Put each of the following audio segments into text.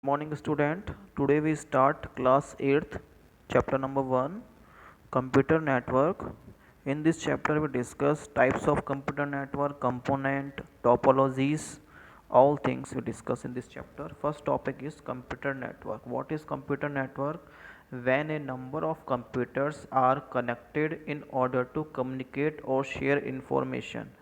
Morning student. Today we start class 8th, chapter number 1, computer network. In this chapter we discuss types of computer network, component, topologies, all things we discuss in this chapter. First topic is computer network. What is computer network? When a number of computers are connected in order to communicate or share information.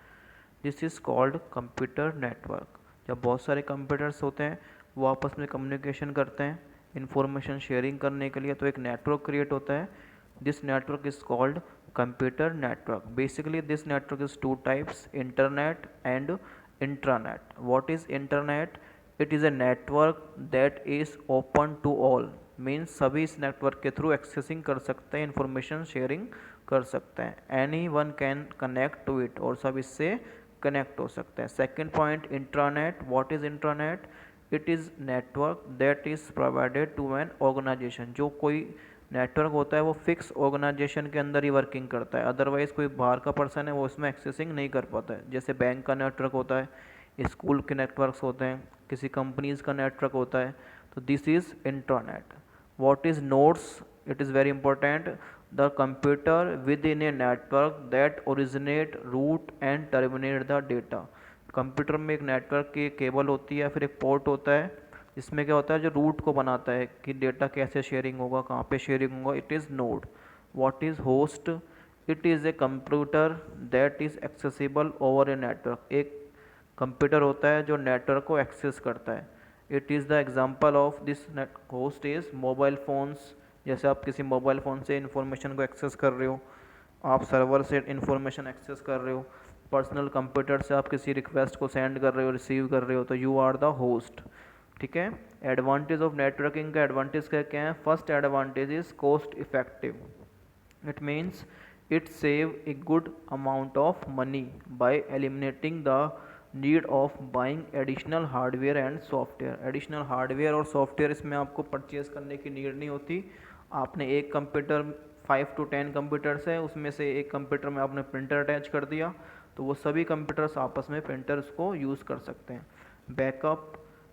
This is called computer network. जब बहुत सारे computers होते हैं वो आपस में communication करते हैं इंफॉर्मेशन शेयरिंग करने के लिए, तो एक नेटवर्क क्रिएट होता है। This network is called computer network. Basically this network is two types, internet and intranet. What is internet? It is a network that is open to all, means सभी इस network के through accessing कर सकते हैं, information sharing कर सकते हैं। Any one can connect to it, और सब इससे कनेक्ट हो सकते हैं। Second point, intranet. What is intranet? It is network that is provided to an organisation. जो कोई नेटवर्क होता है वो फिक्स ऑर्गेनाइजेशन के अंदर ही वर्किंग करता है, अदरवाइज कोई बाहर का पर्सन है वो इसमें एक्सेसिंग नहीं कर पाता है। जैसे बैंक का नेटवर्क होता है, स्कूल के नेटवर्क्स होते हैं, किसी कंपनीज का नेटवर्क होता है, तो this is intranet. What is nodes? It is very important. The computer within a network that originate, route and terminate the data. Computer में एक नेटवर्क की केबल होती है, फिर एक पोर्ट होता है, इसमें क्या होता है जो रूट को बनाता है कि डेटा कैसे शेयरिंग होगा, कहाँ पे शेयरिंग होगा, it is node. What is host? It is a computer that is accessible over a network. एक कंप्यूटर होता है जो नेटवर्क को एक्सेस करता है। It is the example of this host is mobile phones. जैसे आप किसी मोबाइल फ़ोन से इंफॉर्मेशन को एक्सेस कर रहे हो, आप सर्वर से इंफॉर्मेशन एक्सेस कर रहे हो, पर्सनल कंप्यूटर से आप किसी रिक्वेस्ट को सेंड कर रहे हो, रिसीव कर रहे हो, तो यू आर द होस्ट। ठीक है। एडवांटेज ऑफ नेटवर्किंग का एडवांटेज क्या है? First advantage is cost effective. It means it save a good amount of money by eliminating the need of buying additional hardware and software। additional hardware और software इसमें आपको purchase करने की need नहीं होती। आपने एक कंप्यूटर, 5 to 10 कंप्यूटर्स है, उसमें से एक कंप्यूटर में आपने प्रिंटर अटैच कर दिया, तो वो सभी कंप्यूटर्स आपस में प्रिंटर्स को यूज़ कर सकते हैं। Backup,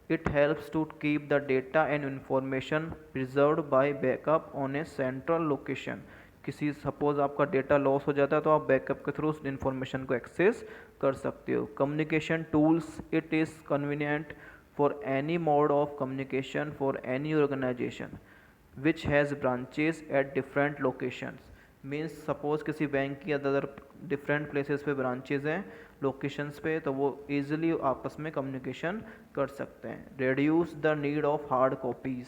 it helps to keep the data and information preserved by backup on a central location। किसी सपोज आपका डेटा लॉस हो जाता है तो आप बैकअप के थ्रू उस इन्फॉर्मेशन को एक्सेस कर सकते हो। Communication tools, it is convenient for any mode of communication for any organisation which has branches at different locations. Means suppose किसी बैंक की अदर डिफरेंट प्लेसेस पे ब्रांचेज हैं, लोकेशंस पे, तो वो ईजिली आपस में कम्युनिकेशन कर सकते हैं। Reduce the need of hard copies.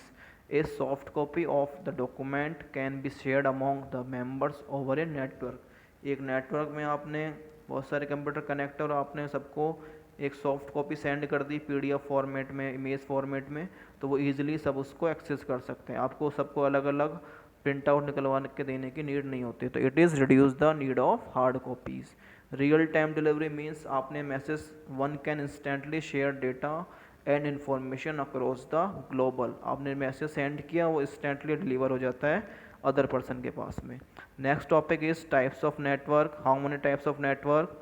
A soft copy of the document can be shared among the members over a network. एक नेटवर्क में आपने बहुत सारे कंप्यूटर कनेक्ट और आपने सबको एक सॉफ्ट कॉपी सेंड कर दी पीडीएफ फॉर्मेट में, इमेज फॉर्मेट में, तो वो ईजिली सब उसको एक्सेस कर सकते हैं। आपको सबको अलग अलग प्रिंट आउट निकलवा के देने की नीड नहीं होती। तो it is reduce the need of hard copies. Real time delivery means आपने message, one can instantly share data and information across the global. आपने मैसेज सेंड किया, वो इंस्टेंटली डिलीवर हो जाता है अदर पर्सन के पास में। Next topic is types of network. How many types of network?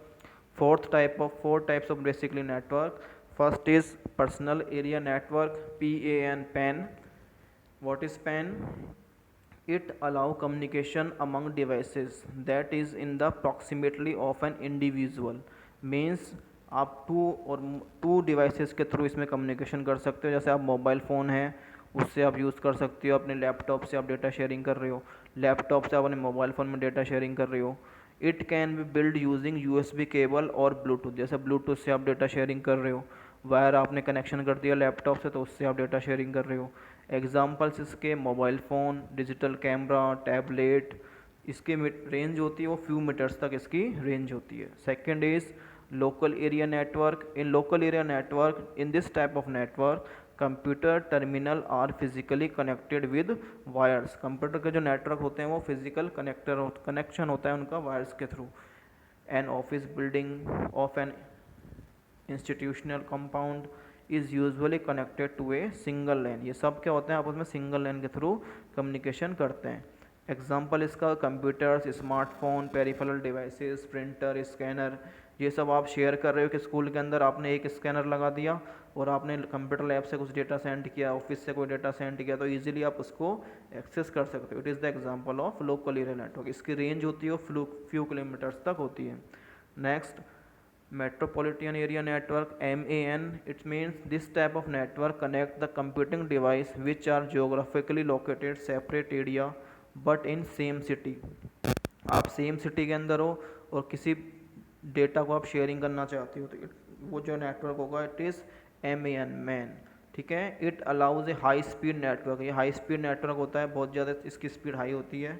Four types of basically network. First is personal area network, PAN, PAN. What is PAN? It allow communication among devices that is in the proximity of an individual। means आप to devices के through इसमें communication कर सकते हो। जैसे आप mobile phone है उससे आप यूज़ कर सकते हो, अपने लैपटॉप से आप डेटा शेयरिंग कर रहे हो, लैपटॉप से आप अपने मोबाइल फ़ोन में डेटा शेयरिंग कर रहे हो। It can be build using USB cable और ब्लूटूथ। जैसे ब्लूटूथ से आप डेटा शेयरिंग कर रहे हो, वायर आपने कनेक्शन कर दिया लैपटॉप से, तो उससे आप डेटा शेयरिंग कर रहे हो। एग्जाम्पल्स इसके mobile phone, digital camera, tablet. इसकी रेंज होती है वो फ्यू मीटर्स तक इसकी रेंज होती है। Second is local area network. In local area network, in this type of network computer terminal are physically connected with wires. Computer के जो नेटवर्क होते हैं वो फिजिकल कनेक्शन होता है उनका वायर्स के थ्रू। An office building of an institutional compound is usually connected to a single LAN. ये सब क्या होते हैं आपस में सिंगल लैन के थ्रू कम्युनिकेशन करते हैं। एग्जाम्पल इसका computers, smartphone, peripheral devices, printer, scanner. ये सब आप शेयर कर रहे हो कि स्कूल के अंदर आपने एक स्कैनर लगा दिया, और आपने कंप्यूटर लैब से कुछ डेटा सेंड किया, ऑफिस से कोई डेटा सेंड किया, तो ईजिली आप उसको एक्सेस कर सकते हो। It is the example of local area network. इसकी रेंज होती है फ्यू किलोमीटर्स तक होती है। Next, metropolitan area network, MAN. It means this type of network connect the computing device which are geographically located separate area but in same city। आप same city के अंदर हो और किसी डेटा को आप शेयरिंग करना चाहते हो, तो वो जो नेटवर्क होगा इट इज़ MAN, मैन। ठीक है। It allows A high speed network. ये हाई स्पीड नेटवर्क होता है, बहुत ज़्यादा इसकी स्पीड हाई होती है।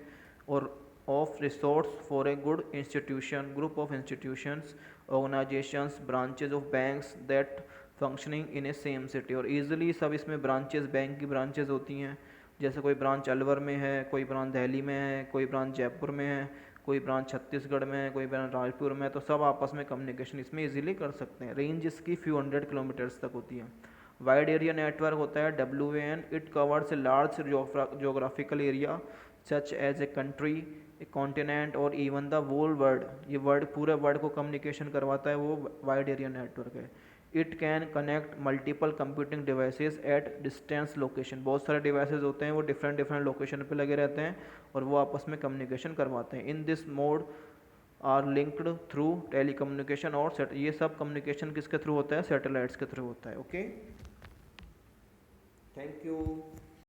और of resource for a good institution, group of institutions, organisations, branches of banks that functioning in A same city. और ईजिली सब इसमें ब्रांचेज, बैंक की ब्रांचेज होती हैं। जैसे कोई ब्रांच अलवर में है, कोई ब्रांच दिल्ली में है, कोई ब्रांच जयपुर में है, कोई ब्रांच छत्तीसगढ़ में है, कोई ब्रांच राजपुर में है, तो सब आपस में कम्युनिकेशन इसमें इजीली कर सकते हैं। रेंज इसकी फ्यू 100 किलोमीटर्स तक होती है। वाइड एरिया नेटवर्क होता है WAN। It covers a large geographical area such as a country, a continent और इवन द वोल वर्ल्ड। ये वर्ल्ड, पूरे वर्ल्ड को कम्युनिकेशन करवाता है, वो वाइड एरिया नेटवर्क है। It can connect multiple computing devices at distance location. बहुत सारे डिवाइसेस होते हैं, वो डिफरेंट डिफरेंट लोकेशन पे लगे रहते हैं और वो आपस में कम्युनिकेशन करवाते हैं। In this mode are linked through telecommunication और ये सब कम्युनिकेशन किसके थ्रू होता है? सैटेलाइट्स के थ्रू होता है। Okay, thank you.